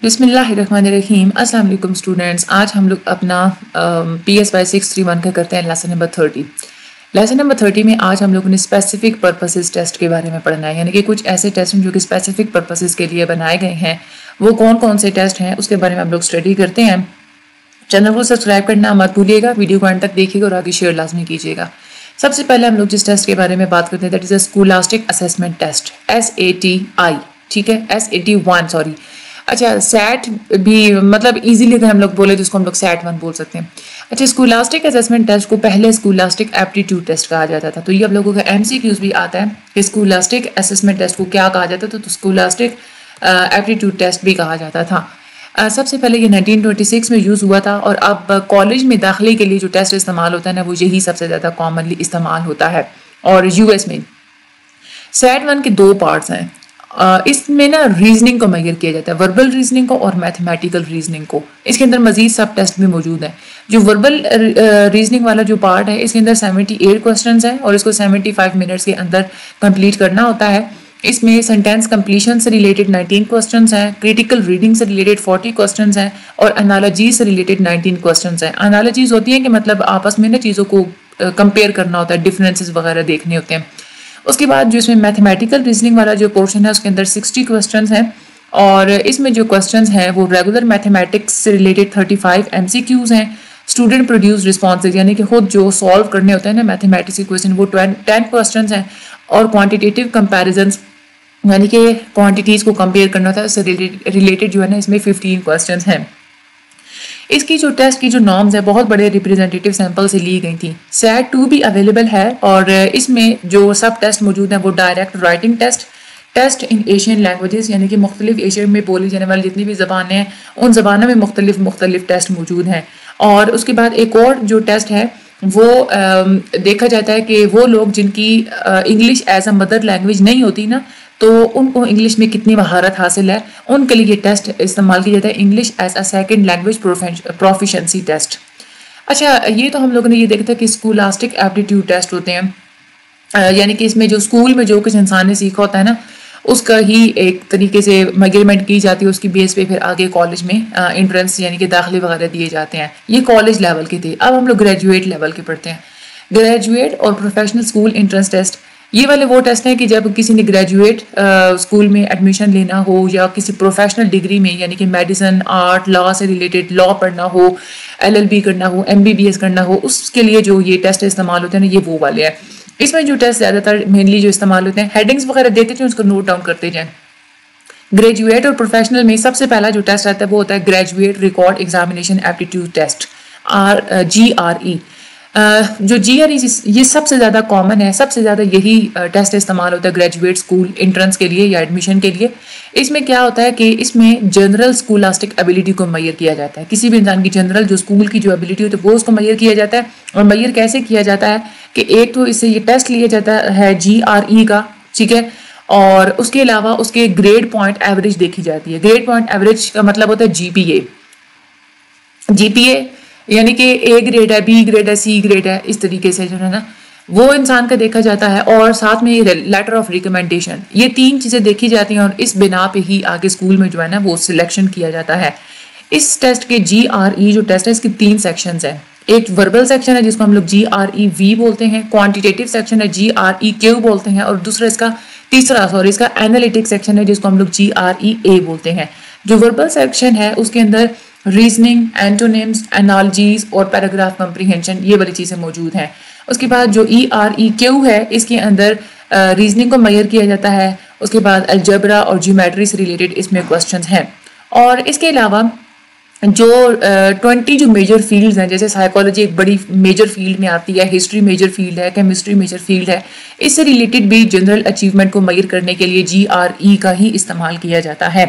बिस्मिल्लाहिर्रहमानिर्रहीम। अस्सलाम वालेकुम स्टूडेंट्स। आज हम लोग अपना PSY 631 का करते हैं लेसन नंबर 30। लेसन नंबर 30 में आज हम लोगों ने स्पेसिफिक पर्पसेस टेस्ट के बारे में पढ़ना है, यानी कि कुछ ऐसे टेस्ट हैं जो कि स्पेसिफिक पर्पसेस के लिए बनाए गए हैं। वो कौन कौन से टेस्ट हैं उसके बारे में हम लोग स्टडी करते हैं। चैनल को सब्सक्राइब करना मत भूलिएगा, वीडियो को एंड तक देखिएगा और आगे शेयर लाजमी कीजिएगा। सबसे पहले हम लोग जिस टेस्ट के बारे में बात करते हैं that is a scholastic assessment test, SATI। ठीक है, SAT1 सॉरी। अच्छा, सैट भी मतलब इजीली अगर हम लोग बोले तो उसको हम लोग SAT1 बोल सकते हैं। अच्छा, स्कॉलास्टिक असेसमेंट टेस्ट को पहले स्कॉलास्टिक एप्टीट्यूड टेस्ट कहा जाता था। तो ये आप लोगों का MCQs भी आता है कि स्कॉलास्टिक असेसमेंट टेस्ट को क्या कहा जाता था, तो स्कॉलास्टिक एप्टीट्यूड टेस्ट भी कहा जाता था। सबसे पहले ये 1926 में यूज़ हुआ था और अब कॉलेज में दाखिले के लिए जो टेस्ट इस्तेमाल होता है ना, वो यही सबसे ज़्यादा कॉमनली इस्तेमाल होता है। और US में SAT1 के दो पार्ट्स हैं। इसमें ना रीजनिंग को मेजर किया जाता है, वर्बल रीजनिंग को और मैथमेटिकल रीजनिंग को। इसके अंदर मजीद सब टेस्ट भी मौजूद है। जो वर्बल रीजनिंग वाला जो पार्ट है, इसके अंदर 78 क्वेश्चंस हैं और इसको 75 मिनट्स के अंदर कंप्लीट करना होता है। इसमें सेंटेंस कंप्लीशन से रिलेटेड 19 क्वेश्चंस हैं, क्रिटिकल रीडिंग से रिलेटेड 40 क्वेश्चंस हैं और एनालॉजी से रिलेटेड 19 क्वेश्चंस हैं। एनालॉजीज होती हैं कि मतलब आपस में ना चीज़ों को कंपेयर करना होता है, डिफरेंसेस वगैरह देखने होते हैं। उसके बाद जो इसमें मैथमेटिकल रीजनिंग वाला जो पोर्शन है उसके अंदर 60 क्वेश्चंस हैं और इसमें जो क्वेश्चंस हैं वो रेगुलर मैथमेटिक्स से रिलेटेड 35 MCQs हैं। स्टूडेंट प्रोड्यूस रिस्पॉन्सेज यानी कि खुद जो सॉल्व करने होते हैं ना मैथमेटिक्स के क्वेश्चन, वो 10 क्वेश्चंस हैं और क्वांटिटेटिव कंपैरिजंस यानी कि क्वांटिटीज़ को कंपेयर करना होता है, उससे रिलेटेड जो है ना इसमें 15 क्वेश्चंस हैं। इसकी जो टेस्ट की जो नॉर्म्स है बहुत बड़े रिप्रेजेंटेटिव सैंपल से ली गई थी। SAT2 भी अवेलेबल है और इसमें जो सब टेस्ट मौजूद हैं वो direct writing test in Asian languages यानी कि मुख्तलिफ एशिया में बोली जाने वाली जितनी भी ज़बानें हैं उन ज़बानों में मुख्तलिफ टेस्ट मौजूद हैं। और उसके बाद एक और जो टेस्ट है वो देखा जाता है कि वो लोग जिनकी English as a mother language नहीं होती ना, तो उनको इंग्लिश में कितनी महारत हासिल है, उनके लिए ये टेस्ट इस्तेमाल किया जाता है, English as a second language proficiency test. अच्छा, ये तो हम लोगों ने ये देखा था कि स्कॉलास्टिक एप्टीट्यूड टेस्ट होते हैं, यानी कि इसमें जो स्कूल में जो कुछ इंसान ने सीखा होता है ना उसका ही एक तरीके से मेजरमेंट की जाती है, उसकी बेस पे फिर आगे कॉलेज में एंट्रेंस यानी कि दाखिले वगैरह दिए जाते हैं। ये कॉलेज लेवल के थे। अब हम लोग ग्रेजुएट लेवल के पढ़ते हैं। ग्रेजुएट और प्रोफेशनल स्कूल एंट्रेंस टेस्ट, ये वाले वो टेस्ट हैं कि जब किसी ने ग्रेजुएट स्कूल में एडमिशन लेना हो या किसी प्रोफेशनल डिग्री में यानी कि मेडिसिन, आर्ट, लॉ से रिलेटेड लॉ पढ़ना हो, LLB करना हो, MBBS करना हो, उसके लिए जो ये टेस्ट इस्तेमाल होते हैं ना, ये वो वाले हैं। इसमें जो टेस्ट ज़्यादातर मेनली जो इस्तेमाल होते हैं, हेडिंग्स वगैरह देते थे उसको नोट डाउन करते जाएं। ग्रेजुएट और प्रोफेशनल में सबसे पहला जो टेस्ट आता है वो होता है graduate record examination aptitude test, GRE। जो GRE ये सबसे ज़्यादा कॉमन है, सबसे ज़्यादा यही टेस्ट इस्तेमाल होता है ग्रेजुएट स्कूल एंट्रेंस के लिए या एडमिशन के लिए। इसमें क्या होता है कि इसमें जनरल स्कॉलास्टिक एबिलिटी को मेजर किया जाता है। किसी भी इंसान की जनरल जो स्कूल की जो एबिलिटी होती है वो उसको मेजर किया जाता है। और मेजर कैसे किया जाता है कि एक तो इससे ये टेस्ट लिया जाता है GRE का, ठीक है, और उसके अलावा उसके ग्रेड पॉइंट एवरेज देखी जाती है। ग्रेड पॉइंट एवरेज का मतलब होता है GPA यानी कि A ग्रेड है, B ग्रेड है, C ग्रेड है, इस तरीके से जो है ना वो इंसान का देखा जाता है। और साथ में लेटर ऑफ रिकमेंडेशन, ये 3 चीज़ें देखी जाती हैं और इस बिना पे ही आगे स्कूल में जो है ना वो सिलेक्शन किया जाता है। इस टेस्ट के GRE जो टेस्ट है इसके 3 सेक्शंस हैं। एक वर्बल सेक्शन है जिसको हम लोग GREV बोलते हैं, क्वांटिटेटिव सेक्शन है GREQ बोलते हैं और दूसरा इसका एनालिटिक सेक्शन है जिसको हम लोग GREA बोलते हैं। जो वर्बल सेक्शन है उसके अंदर रीजनिंग, एंटोनिम्स, एनालॉजीज और पैराग्राफ कंप्रीहेंशन, ये वाली चीज़ें मौजूद हैं। उसके बाद जो EREQ है इसके अंदर रीजनिंग को मेजर किया जाता है। उसके बाद अलजेब्रा और ज्योमेट्री से रिलेटेड इसमें क्वेश्चंस हैं। और इसके अलावा जो 20 जो मेजर फील्ड्स हैं, जैसे साइकोलॉजी एक बड़ी मेजर फील्ड में आती है, हिस्ट्री मेजर फील्ड है, केमिस्ट्री मेजर फील्ड है, इससे रिलेटेड भी जनरल अचीवमेंट को मेजर करने के लिए GRE का ही इस्तेमाल किया जाता है।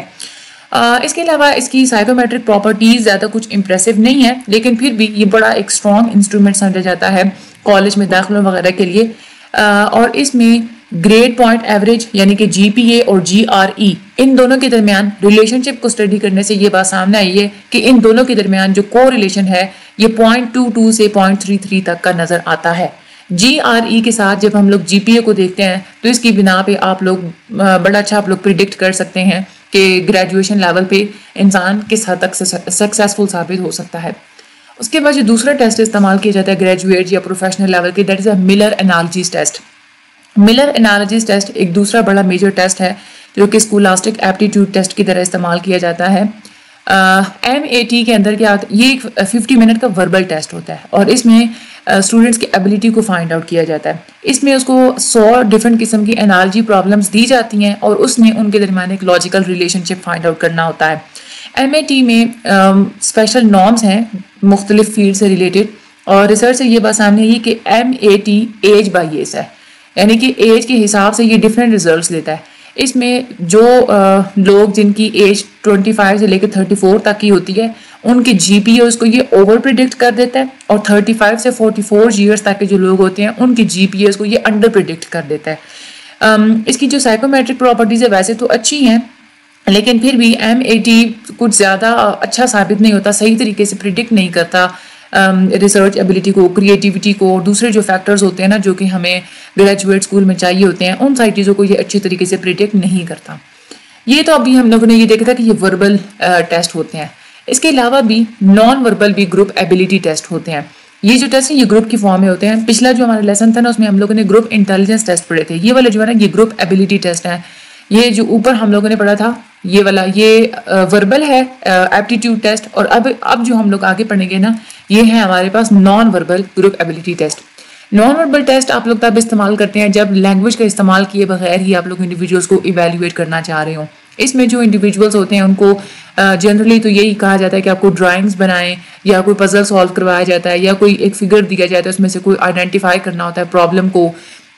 इसके अलावा इसकी साइकोमेट्रिक प्रॉपर्टीज़ ज़्यादा कुछ इम्प्रेसिव नहीं है, लेकिन फिर भी ये बड़ा एक स्ट्रॉन्ग इंस्ट्रूमेंट समझा जाता है कॉलेज में दाखिलों वगैरह के लिए। और इसमें ग्रेड पॉइंट एवरेज यानी कि GPA और GRE, इन दोनों के दरमियान रिलेशनशिप को स्टडी करने से ये बात सामने आई है कि इन दोनों के दरमियान जो को रिलेशन है ये 0.22 से 0.33 तक का नज़र आता है। GRE के साथ जब हम लोग GPA को देखते हैं तो इसकी बिना पे आप लोग बड़ा अच्छा आप लोग प्रिडिक्ट कर सकते हैं कि ग्रेजुएशन लेवल पे इंसान किस हद तक सक्सेसफुल साबित हो सकता है। उसके बाद जो दूसरा टेस्ट इस्तेमाल किया जाता है ग्रेजुएट या प्रोफेशनल लेवल के, that is a Miller analysis test. Miller analysis test एक दूसरा बड़ा मेजर टेस्ट है जो कि स्कूलास्टिक एप्टीट्यूड टेस्ट की तरह इस्तेमाल किया जाता है। MAT के अंदर क्या होता है, ये एक 50 मिनट का वर्बल टेस्ट होता है और इसमें स्टूडेंट्स की एबिलिटी को फाइंड आउट किया जाता है। इसमें उसको 100 डिफरेंट किस्म की एनालॉजी प्रॉब्लम्स दी जाती हैं और उसने उनके दरमियान एक लॉजिकल रिलेशनशिप फाइंड आउट करना होता है। MAT में स्पेशल नॉर्म्स हैं मुख्तलिफ फील्ड से रिलेटेड और रिसर्च से ये बात सामने आई कि MAT एज बाई एज है, यानी कि एज के हिसाब से ये डिफरेंट रिजल्ट्स देता है। इसमें जो लोग जिनकी एज 25 से लेकर 34 तक की होती है उनके GPA को ये ओवर प्रिडिक्ट कर देता है और 35 से 44 ईयर्स तक के जो लोग होते हैं उनके GPA को ये अंडर प्रिडिक्ट कर देता है। इसकी जो साइकोमेट्रिक प्रॉपर्टीज़ है वैसे तो अच्छी हैं, लेकिन फिर भी MAT कुछ ज़्यादा अच्छा साबित नहीं होता, सही तरीके से प्रिडिक्ट नहीं करता रिसर्च एबिलिटी को, क्रिएटिविटी को और दूसरे जो फैक्टर्स होते हैं ना जो कि हमें ग्रेजुएट स्कूल में चाहिए होते हैं, उन सारी चीज़ों को ये अच्छे तरीके से प्रिडिक्ट नहीं करता। ये तो अभी हम लोगों ने ये देखा था कि ये वर्बल टेस्ट होते हैं। इसके अलावा भी नॉन वर्बल भी ग्रुप एबिलिटी टेस्ट होते हैं। ये जो टेस्ट है ये ग्रुप की फॉर्म में होते हैं। पिछला जो हमारा लेसन था ना उसमें हम लोगों ने ग्रुप इंटेलिजेंस टेस्ट पढ़े थे, ये वाला जो है ना ये ग्रुप एबिलिटी टेस्ट है। ये जो ऊपर हम लोगों ने पढ़ा था ये वाला ये वर्बल है एप्टीट्यूड टेस्ट, और अब जो हम लोग आगे पढ़ेंगे ना ये है हमारे पास non verbal group ability test. Non verbal test आप लोग तब इस्तेमाल करते हैं जब लैंग्वेज का इस्तेमाल किए बगैर ही आप लोग इंडिविजुअल्स को इवेल्युएट करना चाह रहे हो। इसमें जो इंडिविजुअल्स होते हैं उनको जनरली तो यही कहा जाता है कि आपको ड्राइंग्स बनाएं या कोई पजल सॉल्व करवाया जाता है या कोई एक फिगर दिया जाता है उसमें से कोई आइडेंटिफाई करना होता है प्रॉब्लम को,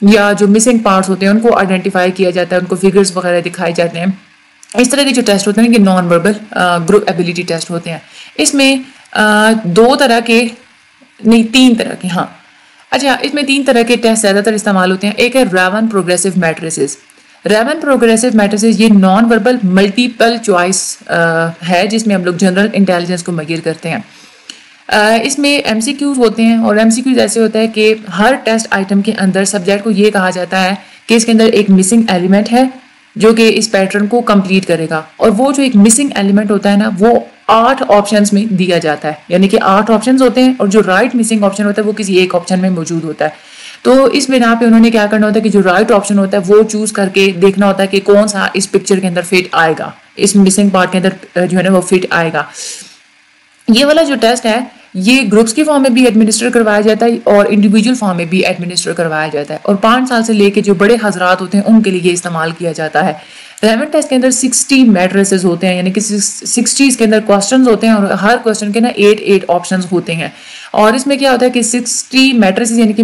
या जो मिसिंग पार्ट्स होते हैं उनको आइडेंटिफाई किया जाता है, उनको फिगर्स वगैरह दिखाए जाते हैं। इस तरह के जो टेस्ट होते हैं ये non verbal group ability test होते हैं। इसमें 2 तरह के नहीं 3 तरह के, हाँ अच्छा, इसमें 3 तरह के टेस्ट ज़्यादातर इस्तेमाल होते हैं। एक है रैवन प्रोग्रेसिव मैट्रिसेस। रैवन प्रोग्रेसिव मैट्रिसेस ये नॉन वर्बल मल्टीपल चॉइस है जिसमें हम लोग जनरल इंटेलिजेंस को मेजर करते हैं। इसमें MCQs होते हैं और MCQs ऐसे होता है कि हर टेस्ट आइटम के अंदर सब्जेक्ट को ये कहा जाता है कि इसके अंदर एक मिसिंग एलिमेंट है जो कि इस पैटर्न को कंप्लीट करेगा, और वो जो एक मिसिंग एलिमेंट होता है ना वो 8 ऑप्शंस में दिया जाता है, यानी कि 8 ऑप्शंस होते हैं और जो राइट मिसिंग ऑप्शन होता है वो किसी एक ऑप्शन में मौजूद होता है। तो इस बिना पे उन्होंने क्या करना होता है कि जो राइट ऑप्शन होता है वो चूज करके देखना होता है कि कौन सा इस पिक्चर के अंदर फिट आएगा, इस मिसिंग पार्ट के अंदर जो है ना वो फिट आएगा। ये वाला जो टेस्ट है ये ग्रुप्स की फॉर्म में भी एडमिनिस्टर करवाया जाता है और इंडिविजुअल फॉर्म में भी एडमिनिस्टर करवाया जाता है, और 5 साल से लेके जो बड़े हजरात होते हैं उनके लिए इस्तेमाल किया जाता है। रैवन टेस्ट के अंदर 60 मैट्रिसेस होते हैं, यानी कि 60 के अंदर क्वेश्चंस होते हैं और हर क्वेश्चन के ना 8 ऑप्शंस होते हैं। और इसमें क्या होता है कि 60 मैट्रिसेस यानी कि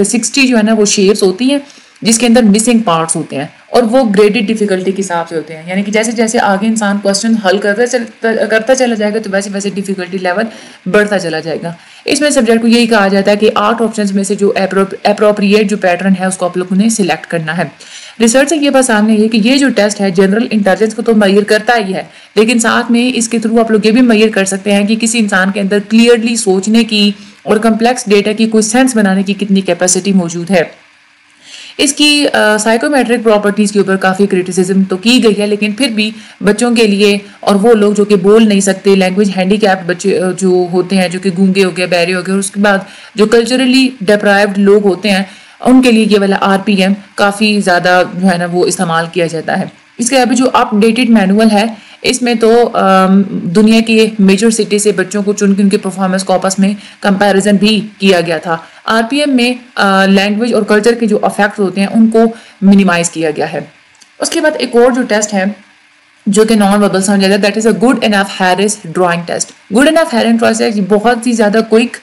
60 जो है ना वो शेप्स होती हैं जिसके अंदर मिसिंग पार्ट्स होते हैं और वो ग्रेडेड डिफिकल्टी के हिसाब से होते हैं, यानी कि जैसे जैसे आगे इंसान क्वेश्चन हल करता चला जाएगा तो वैसे वैसे डिफिकल्टी लेवल बढ़ता चला जाएगा। इसमें सब्जेक्ट को यही कहा जाता है कि 8 ऑप्शंस में से जो अप्रोप्रिएट जो पैटर्न है उसको आप लोगों ने सिलेक्ट करना है। रिसर्च से ये बात सामने है कि ये जो टेस्ट है जनरल इंटेलिजेंस को तो मेजर करता ही है, लेकिन साथ में इसके थ्रू आप लोग ये भी मेजर कर सकते हैं कि किसी इंसान के अंदर क्लियरली सोचने की और कम्प्लेक्स डेटा की कोई सेंस बनाने की कितनी कैपेसिटी मौजूद है। इसकी साइकोमेट्रिक प्रॉपर्टीज़ के ऊपर काफ़ी क्रिटिसिज्म तो की गई है, लेकिन फिर भी बच्चों के लिए और वो लोग जो कि बोल नहीं सकते, लैंग्वेज हैंडीकैप्ड बच्चे जो होते हैं, जो कि गूंगे हो गए, बहरे हो गए, और उसके बाद जो कल्चरली डिप्राइव्ड लोग होते हैं उनके लिए ये वाला RPM काफ़ी ज़्यादा जो है ना वो इस्तेमाल किया जाता है। इसके अभी जो अपडेटेड मैनुअल है इसमें तो दुनिया की मेजर सिटी से बच्चों को चुन के उनके परफॉर्मेंस को आपस में कंपैरिजन भी किया गया था। RPM में लैंग्वेज और कल्चर के जो अफेक्ट होते हैं उनको मिनिमाइज किया गया है। उसके बाद एक और जो टेस्ट है जो कि नॉन वर्बल समझा जाता है, that is a good enough Harris drawing test. Good enough Harris test है बहुत ही ज़्यादा क्विक,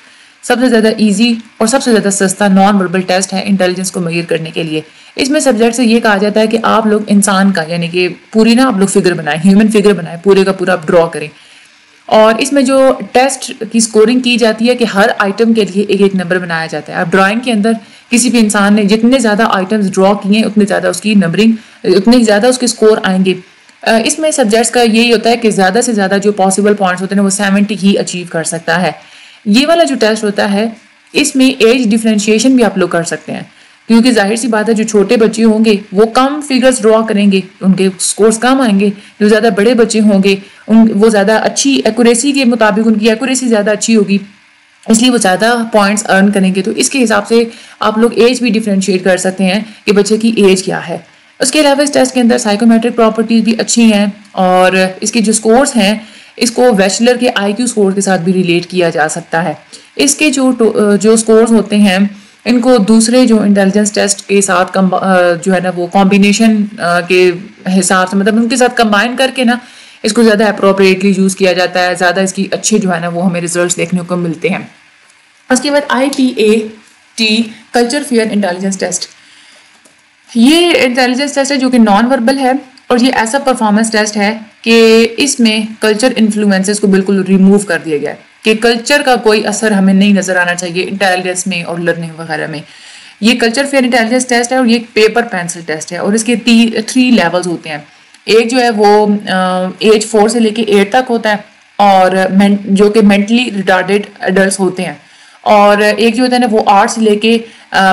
सबसे ज़्यादा इजी और सबसे ज़्यादा सस्ता नॉन वर्बल टेस्ट है इंटेलिजेंस को मेजर करने के लिए। इसमें सब्जेक्ट से ये कहा जाता है कि आप लोग इंसान का यानी कि पूरी ना आप लोग फिगर बनाएं, ह्यूमन फिगर बनाएं, पूरे का पूरा आप ड्रॉ करें, और इसमें जो टेस्ट की स्कोरिंग की जाती है कि हर आइटम के लिए एक नंबर बनाया जाता है। अब ड्राइंग के अंदर किसी भी इंसान ने जितने ज़्यादा आइटम्स ड्रॉ किए उतने ज़्यादा उसकी नंबरिंग, उतने ज़्यादा उसके स्कोर आएंगे। इसमें सब्जेक्ट्स का यही होता है कि ज़्यादा से ज़्यादा जो पॉसिबल पॉइंट्स होते हैं वो 70 ही अचीव कर सकता है। ये वाला जो टेस्ट होता है इसमें एज डिफ्रेंशिएशन भी आप लोग कर सकते हैं। क्योंकि जाहिर सी बात है जो छोटे बच्चे होंगे वो कम फिगर्स ड्रॉ करेंगे, उनके स्कोर्स कम आएंगे। जो ज़्यादा बड़े बच्चे होंगे वो ज़्यादा अच्छी एक्यूरेसी के मुताबिक उनकी एक्यूरेसी ज़्यादा अच्छी होगी, इसलिए वो ज़्यादा पॉइंट्स अर्न करेंगे। तो इसके हिसाब से आप लोग एज भी डिफ्रेंशिएट कर सकते हैं कि बच्चे की एज क्या है। उसके अलावा इस टेस्ट के अंदर साइकोमेट्रिक प्रॉपर्टीज भी अच्छी हैं और इसके जो स्कोर्स हैं इसको बैचलर के IQ स्कोर के साथ भी रिलेट किया जा सकता है। इसके जो स्कोर्स होते हैं इनको दूसरे जो इंटेलिजेंस टेस्ट के साथ जो है ना वो कॉम्बिनेशन के हिसाब से मतलब उनके साथ कंबाइन करके ना इसको ज़्यादा अप्रोप्रिएटली यूज़ किया जाता है, ज़्यादा इसकी अच्छे जो है ना वो हमें रिजल्ट्स देखने को मिलते हैं। उसके बाद IPAT culture fair intelligence test, ये इंटेलिजेंस टेस्ट है जो कि नॉन वर्बल है और ये ऐसा परफॉर्मेंस टेस्ट है कि इसमें कल्चर इन्फ्लुएंसेस को बिल्कुल रिमूव कर दिया गया है कि कल्चर का कोई असर हमें नहीं नजर आना चाहिए इंटेलिजेंस में और लर्निंग वगैरह में। ये कल्चर फेयर इंटेलिजेंस टेस्ट है और ये पेपर पेंसिल टेस्ट है और इसके 3 लेवल्स होते हैं। एक जो है वो एज 4 से लेके 8 तक होता है और जो कि मेंटली रिटार्डेड एडल्ट होते हैं, और एक जो होता है ना वो 8 से लेके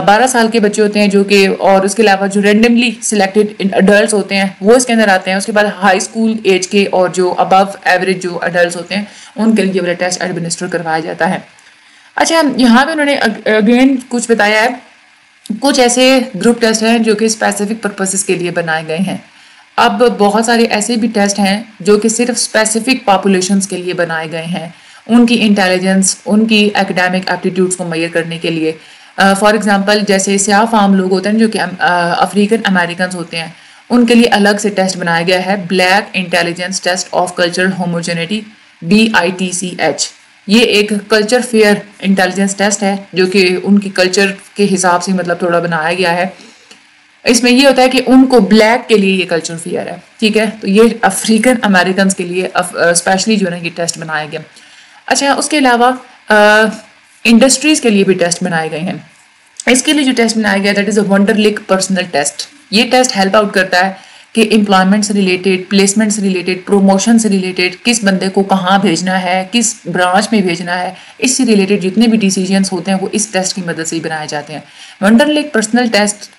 12 साल के बच्चे होते हैं जो कि, और उसके अलावा जो रेंडमली सिलेक्टेड एडल्ट होते हैं वो इसके अंदर आते हैं। उसके बाद हाई स्कूल एज के और जो अबव एवरेज जो एडल्ट होते हैं उनके लिए वाला टेस्ट एडमिनिस्टर करवाया जाता है। अच्छा, यहाँ पे उन्होंने अगेन कुछ बताया है, कुछ ऐसे ग्रुप टेस्ट हैं जो कि स्पेसिफिक पर्पसेस के लिए बनाए गए हैं। अब बहुत सारे ऐसे भी टेस्ट हैं जो कि सिर्फ स्पेसिफिक पॉपुलेशंस के लिए बनाए गए हैं, उनकी इंटेलिजेंस, उनकी एकेडमिक एप्टीट्यूड्स को मेजर करने के लिए। फॉर एग्जांपल जैसे स्याह फार्म लोग होते हैं जो कि अफ्रीकन अमेरिकन होते हैं, उनके लिए अलग से टेस्ट बनाया गया है, black intelligence test of cultural homogeneity BITCH। ये एक कल्चर फेयर इंटेलिजेंस टेस्ट है जो कि उनकी कल्चर के हिसाब से मतलब थोड़ा बनाया गया है। इसमें ये होता है कि उनको ब्लैक के लिए ये कल्चर फेयर है, ठीक है, तो ये अफ्रीकन अमेरिकन के लिए स्पेशली जो है ये टेस्ट बनाया गया। अच्छा, उसके अलावा इंडस्ट्रीज के लिए भी टेस्ट बनाए गए हैं। इसके लिए जो टेस्ट बनाया गया that is a Wonderlic personal test. ये टेस्ट हेल्प आउट करता है कि एम्प्लॉयमेंट से रिलेटेड, प्लेसमेंट से रिलेटेड, प्रमोशन से रिलेटेड, किस बंदे को कहाँ भेजना है, किस ब्रांच में भेजना है, इससे रिलेटेड जितने भी डिसीजंस होते हैं वो इस टेस्ट की मदद से ही बनाए जाते हैं। वंडरलिक पर्सनल टेस्ट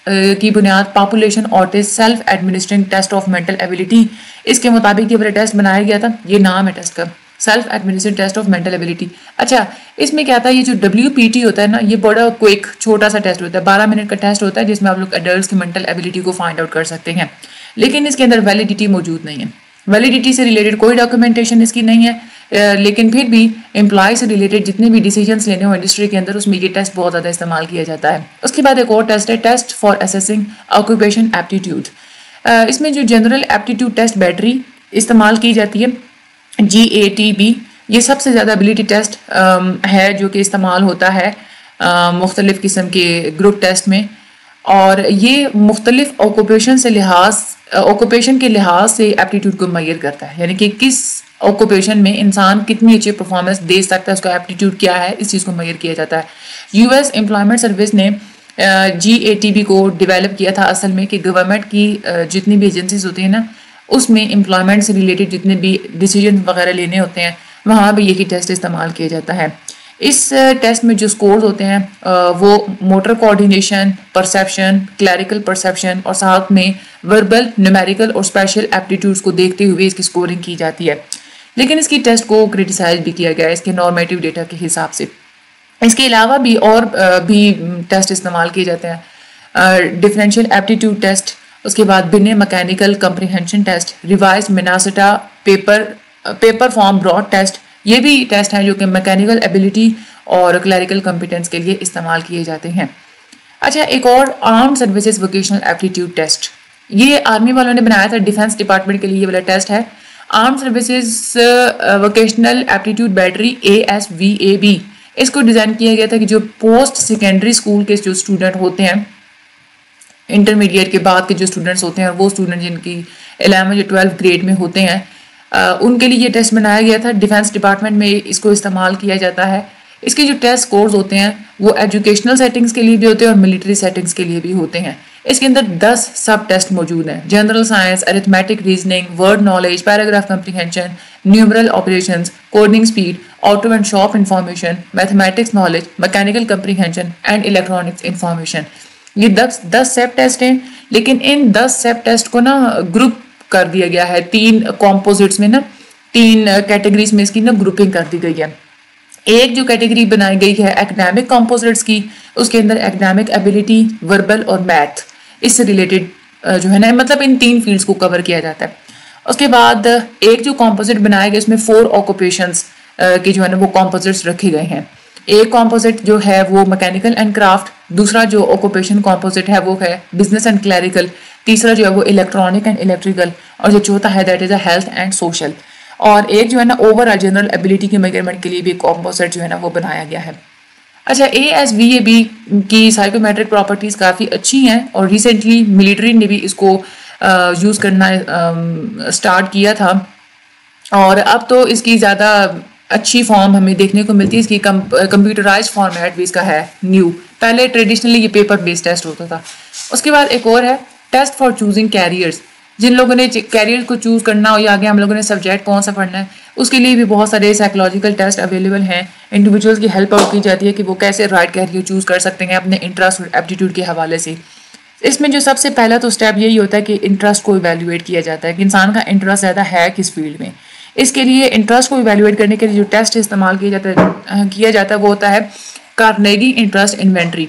की बुनियाद population Otis self administering test of mental ability, इसके मुताबिक ये वाला टेस्ट बनाया गया था। ये नाम है टेस्ट का, self administered test of mental ability. अच्छा, इसमें क्या था, ये जो WPT होता है ना, ये बड़ा क्विक छोटा सा टेस्ट होता है, 12 मिनट का टेस्ट होता है जिसमें आप लोग एडल्ट्स की मेंटल एबिलिटी को फाइंड आउट कर सकते हैं, लेकिन इसके अंदर वैलिडिटी मौजूद नहीं है। वैलिडिटी से रिलेटेड कोई डॉक्यूमेंटेशन इसकी नहीं है, लेकिन फिर भी एम्प्लॉय से रिलेटेड जितने भी डिसीजंस लेने हो इंडस्ट्री के अंदर उसमें ये टेस्ट बहुत ज़्यादा इस्तेमाल किया जाता है। उसके बाद एक और टेस्ट है, test for assessing occupation aptitude. इसमें जो जनरल एप्टीट्यूड टेस्ट बैटरी इस्तेमाल की जाती है, GATB, ये सबसे ज़्यादा एबिलिटी टेस्ट है जो कि इस्तेमाल होता है मुख्तलिफ़ किस्म के ग्रुप टेस्ट में, और ये मुख्तलिफ ऑक्यूपेशन के लिहाज से एप्टीट्यूड को मेजर करता है, यानी कि किस ऑक्यूपेशन में इंसान कितनी अच्छी परफॉर्मेंस दे सकता है, उसका एप्टीट्यूड क्या है, इस चीज़ को मेजर किया जाता है। US एम्प्लॉयमेंट सर्विस ने GATB को डेवलप किया था असल में कि गवर्नमेंट की जितनी भी एजेंसीज होती हैं ना, उसमें एम्प्लॉयमेंट से रिलेटेड जितने भी डिसीजन वगैरह लेने होते हैं वहाँ भी यही टेस्ट इस्तेमाल किया जाता है। इस टेस्ट में जो स्कोर्स होते हैं वो motor coordination, perception, clerical perception और साथ में वर्बल, न्यूमेरिकल और स्पेशल एप्टीट्यूड्स को देखते हुए इसकी स्कोरिंग की जाती है। लेकिन इसकी टेस्ट को क्रिटिसाइज भी किया गया है इसके नॉर्मेटिव डेटा के हिसाब से। इसके अलावा भी और भी टेस्ट इस्तेमाल किए जाते हैं, डिफरेंशियल एप्टीट्यूड टेस्ट, उसके बाद Bennett mechanical comprehension test, revised Minnesota paper form board test, ये भी टेस्ट हैं जो कि मैकेनिकल एबिलिटी और क्लैरिकल कॉम्पिटेंस के लिए इस्तेमाल किए जाते हैं। अच्छा, एक और arm services vocational aptitude test, ये आर्मी वालों ने बनाया था, डिफेंस डिपार्टमेंट के लिए ये वाला टेस्ट है। Arm services vocational aptitude battery ASVAB, इसको डिज़ाइन किया गया था कि जो पोस्ट सेकेंडरी स्कूल के जो स्टूडेंट होते हैं, इंटरमीडिएट के बाद के जो स्टूडेंट्स होते हैं, वो स्टूडेंट जिनकी 11 या 12 ग्रेड में होते हैं, उनके लिए ये टेस्ट बनाया गया था। डिफेंस डिपार्टमेंट में इसको इस्तेमाल किया जाता है। इसके जो टेस्ट स्कोर्स होते हैं वो एजुकेशनल सेटिंग्स के लिए भी होते हैं और मिलिट्री सेटिंग्स के लिए भी होते हैं। इसके अंदर 10 सब टेस्ट मौजूद हैं, general science, arithmetic, reasoning, word knowledge, paragraph comprehension, numeral operations, coding speed, auto and shop information, mathematics knowledge, mechanical comprehension and electronics information. ये 10 सेप टेस्ट हैं, लेकिन इन 10 सेप टेस्ट को ना ग्रुप कर दिया गया है 3 कॉम्पोजिट्स में ना, 3 कैटेगरीज में इसकी ना ग्रुपिंग कर दी गई है। एक जो कैटेगरी बनाई गई है एकेडमिक कॉम्पोजिट्स की, उसके अंदर एकेडमिक एबिलिटी, वर्बल और मैथ, इससे रिलेटेड जो है ना, मतलब इन 3 फील्ड्स को कवर किया जाता है। उसके बाद एक जो कॉम्पोजिट बनाया गया इसमें 4 ऑक्यूपेशंस के जो है ना वो कॉम्पोजिट्स रखे गए हैं। एक कॉम्पोजिट जो है वो मैकेनिकल एंड क्राफ्ट, दूसरा जो ऑक्यूपेशन कॉम्पोजिट है वो है बिजनेस एंड क्लैरिकल, तीसरा जो है वो इलेक्ट्रॉनिक एंड इलेक्ट्रिकल, और जो चौथा है that is a health and social. और एक जो है ना ओवरऑल जनरल एबिलिटी के मेजरमेंट के लिए भी कॉम्पोजिट जो है ना वो बनाया गया है। अच्छा, ASVAB की साइकोमेट्रिक प्रॉपर्टीज़ काफ़ी अच्छी हैं और रिसेंटली मिलिट्री ने भी इसको यूज़ करना स्टार्ट किया था, और अब तो इसकी ज़्यादा अच्छी फॉर्म हमें देखने को मिलती है। इसकी कंप्यूटराइज्ड फॉर्मेट भी इसका है न्यू, पहले ट्रेडिशनली ये पेपर बेस्ड टेस्ट होता था। उसके बाद एक और है टेस्ट फॉर चूजिंग कैरियर्स, जिन लोगों ने कैरियर को चूज़ करना हो या आगे हम लोगों ने सब्जेक्ट कौन सा पढ़ना है, उसके लिए भी बहुत सारे साइकोलॉजिकल टेस्ट अवेलेबल हैं। इंडिविजुअल्स की हेल्प आउट की जाती है कि वो कैसे राइट कैरियर चूज़ कर सकते हैं अपने इंटरेस्ट और एप्टीट्यूड के हवाले से। इसमें जो सबसे पहला तो स्टेप यही होता है कि इंटरेस्ट को इवेल्युएट किया जाता है कि इंसान का इंटरेस्ट ज़्यादा है किस फील्ड में। इसके लिए इंटरेस्ट को इवेल्युएट करने के लिए जो टेस्ट इस्तेमाल किया जाता है वो होता है कार्नेगी इंटरेस्ट इन्वेंट्री।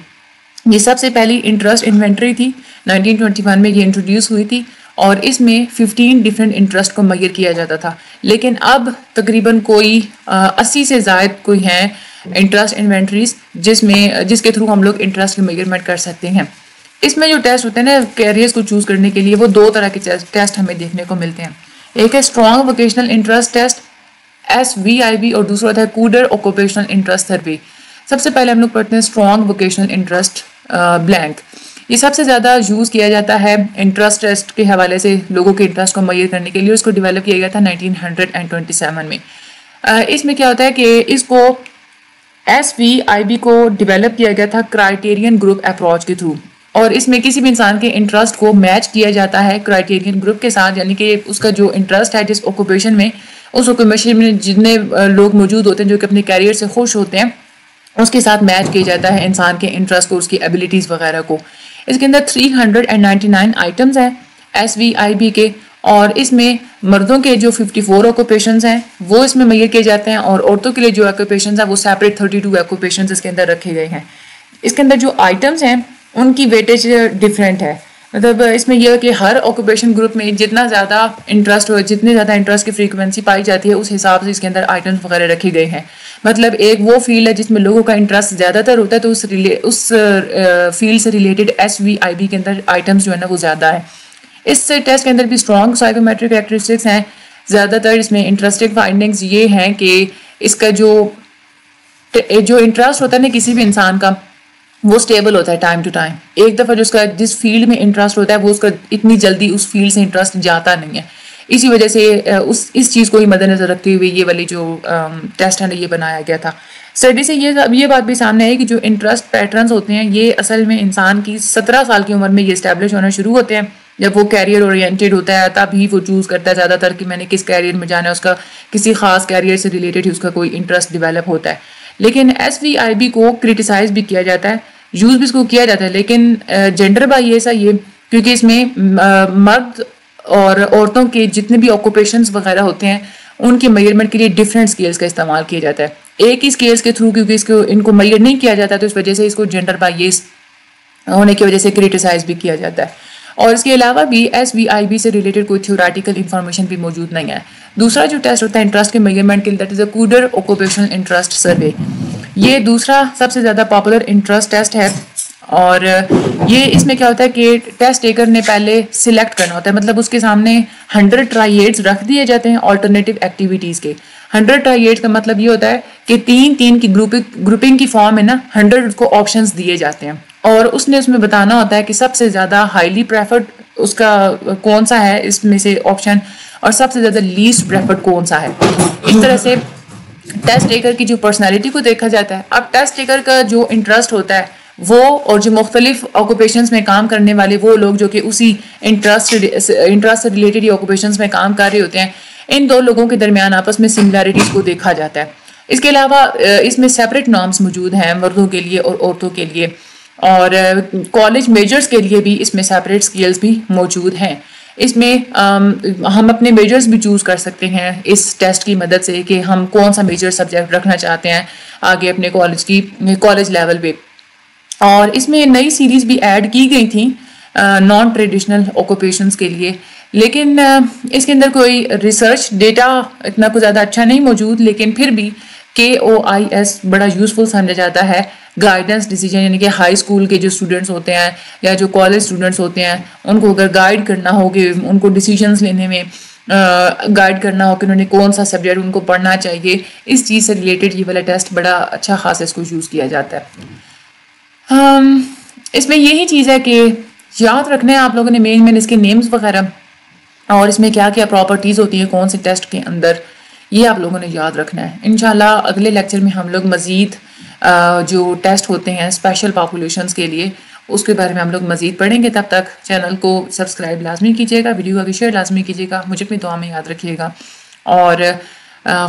ये सबसे पहली इंटरेस्ट इन्वेंट्री थी, 1921 में ये इंट्रोड्यूस हुई थी, और इसमें 15 डिफरेंट इंटरेस्ट को मेजर किया जाता था। लेकिन अब तकरीबन कोई 80 से ज़ायद कोई हैं इंटरेस्ट इन्वेंट्रीज जिसके थ्रू हम लोग इंटरेस्ट की मेजरमेंट कर सकते हैं। इसमें जो टेस्ट होते हैं ना कैरियर्स को चूज़ करने के लिए, वो 2 तरह के टेस्ट हमें देखने को मिलते हैं। एक है strong vocational interest test SVIB, और दूसरा होता है कूडर ऑक्यूपेशनल इंटरेस्ट सर्वे। सबसे पहले हम लोग पढ़ते हैं स्ट्रॉन्ग वोकेशनल इंटरेस्ट ब्लैंक। ये सबसे ज़्यादा यूज़ किया जाता है इंटरेस्ट टेस्ट के हवाले से लोगों के इंटरेस्ट को मेजर करने के लिए। उसको डेवलप किया गया था 1927 में। इसमें क्या होता है कि इसको SVIB को डेवलप किया गया था क्राइटेरियन ग्रुप अप्रोच के थ्रू, और इसमें किसी भी इंसान के इंटरेस्ट को मैच किया जाता है क्राइटेरियन ग्रुप के साथ, यानी कि उसका जो इंटरेस्ट है जिस ऑक्यूपेशन में, उस ऑक्यूपेशन में जितने लोग मौजूद होते हैं जो कि अपने कैरियर से खुश होते हैं, उसके साथ मैच किया जाता है इंसान के इंटरेस्ट को, उसकी एबिलिटीज़ वगैरह को। इसके अंदर 399 आइटम्स हैं SVIB के, और इसमें मर्दों के जो 54 ऑक्यूपेशंस हैं वो इसमें मेजर किए जाते हैं, और औरतों के लिए जो ऑक्यूपेशंस हैं वो सेपरेट 32 ऑक्यूपेशंस इसके अंदर रखे गए हैं। इसके अंदर जो आइटम्स हैं उनकी वेटेज डिफरेंट है, मतलब इसमें यह कि हर ऑक्यूपेशन ग्रुप में जितना ज़्यादा इंटरेस्ट हो, जितनी ज़्यादा इंटरेस्ट की फ्रीक्वेंसी पाई जाती है, उस हिसाब से इसके अंदर आइटम्स वगैरह रखे गए हैं। मतलब एक वो फील्ड है जिसमें लोगों का इंटरेस्ट ज़्यादातर होता है, तो उस फील्ड से रिलेटेड SVIB के अंदर आइटम्स जो है ना वो ज़्यादा है। इस टेस्ट के अंदर भी स्ट्रॉन्ग साइकोमेट्रिक कैरेक्टरिस्टिक्स हैं। ज़्यादातर इसमें इंटरेस्टिंग फाइंडिंग्स ये हैं कि इसका जो इंटरेस्ट होता है ना किसी भी इंसान का, वो स्टेबल होता है टाइम टू टाइम। एक दफ़ा जो उसका जिस फील्ड में इंटरेस्ट होता है वो उसका इतनी जल्दी उस फील्ड से इंटरेस्ट जाता नहीं है। इसी वजह से इस चीज़ को ही मद्देनजर रखते हुए ये वाली जो टेस्ट है ना ये बनाया गया था। स्टडी से ये बात भी सामने आई कि जो इंटरेस्ट पैटर्न्स होते हैं ये असल में इंसान की 17 साल की उम्र में ये इस्टेब्लिश होना शुरू होते हैं। जब वो कैरियर ओरिएंटेड होता है तब ही वो चूज़ करता है ज़्यादातर कि मैंने किस कैरियर में जाना है, उसका किसी खास कैरियर से रिलेटेड ही उसका कोई इंटरेस्ट डेवलप होता है। लेकिन SVIB को क्रिटिसाइज भी किया जाता है, यूज़ भी इसको किया जाता है, लेकिन जेंडर बायस है ये, क्योंकि इसमें मर्द और औरतों के जितने भी ऑक्यूपेशंस वगैरह होते हैं उनके मेजरमेंट के लिए डिफरेंट स्केल्स का इस्तेमाल किया जाता है। एक ही स्केल्स के थ्रू क्योंकि इनको मेजर नहीं किया जाता, तो इस वजह से इसको जेंडर बायस होने की वजह से क्रिटिसाइज भी किया जाता है। और इसके अलावा भी SVIB से रिलेटेड कोई थ्योरेटिकल इन्फॉर्मेशन भी मौजूद नहीं है। दूसरा जो टेस्ट होता है इंटरेस्ट के मेजरमेंट के लिए, that is a Kuder occupational interest survey. ये दूसरा सबसे ज़्यादा पॉपुलर इंटरेस्ट टेस्ट है, और ये इसमें क्या होता है कि टेस्ट टेकर ने पहले सिलेक्ट करना होता है, मतलब उसके सामने 100 ट्राइएड्स रख दिए जाते हैं ऑल्टरनेटिव एक्टिविटीज़ के। 100 ट्राइएड्स का मतलब ये होता है कि 3-3 की ग्रुपिंग की फॉर्म में ना 100 उसको ऑप्शंस दिए जाते हैं, और उसने उसमें बताना होता है कि सबसे ज़्यादा हाईली प्रेफर्ड उसका कौन सा है इसमें से ऑप्शन, और सबसे ज़्यादा लीस्ट प्रेफर्ड कौन सा है। इस तरह से टेस्ट टेकर की जो पर्सनैलिटी को देखा जाता है। अब टेस्ट टेकर का जो इंटरेस्ट होता है वो, और जो मुख्तलिफ ऑक्यूपेशंस में काम करने वाले वो लोग जो कि उसी इंटरेस्ट से रिलेटेड ऑक्यूपेशंस में काम कर रहे होते हैं, इन दो लोगों के दरमियान आपस में सिमिलैरिटीज़ को देखा जाता है। इसके अलावा इसमें सेपरेट नॉर्म्स मौजूद हैं मर्दों के लिए और औरतों के लिए। और कॉलेज मेजर्स के लिए भी इसमें सेपरेट स्केल्स भी मौजूद हैं। इसमें हम अपने मेजर्स भी चूज़ कर सकते हैं इस टेस्ट की मदद से कि हम कौन सा मेजर सब्जेक्ट रखना चाहते हैं आगे अपने कॉलेज लेवल पे। और इसमें नई सीरीज़ भी ऐड की गई थी नॉन ट्रेडिशनल ऑक्यूपेशंस के लिए, लेकिन इसके अंदर कोई रिसर्च डेटा इतना कुछ ज़्यादा अच्छा नहीं मौजूद, लेकिन फिर भी KOIS बड़ा यूज़फुल समझा जाता है गाइडेंस डिसीजन, यानी कि हाई स्कूल के जो स्टूडेंट्स होते हैं या जो कॉलेज स्टूडेंट्स होते हैं उनको अगर गाइड करना हो कि उनको डिसीजंस लेने में गाइड करना हो कि उन्होंने कौन सा सब्जेक्ट उनको पढ़ना चाहिए, इस चीज़ से रिलेटेड ये वाला टेस्ट बड़ा अच्छा खासा इसको यूज़ किया जाता है। इसमें यही चीज़ है कि याद रखना है आप लोगों ने मेन इसके नेम्स वगैरह और इसमें क्या क्या प्रॉपर्टीज़ होती हैं कौन से टेस्ट के अंदर, ये आप लोगों ने याद रखना है। इंशाल्लाह अगले लेक्चर में हम लोग मज़ीद जो टेस्ट होते हैं स्पेशल पॉपुलेशंस के लिए उसके बारे में हम लोग मज़ीद पढ़ेंगे। तब तक चैनल को सब्सक्राइब लाजमी कीजिएगा, वीडियो का शेयर लाजमी कीजिएगा, मुझे अपनी दुआ में याद रखिएगा और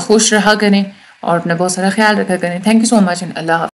खुश रहा करें और अपना बहुत सारा ख्याल रखा करें। Thank you so much and अल्लाह हाफ़िज़।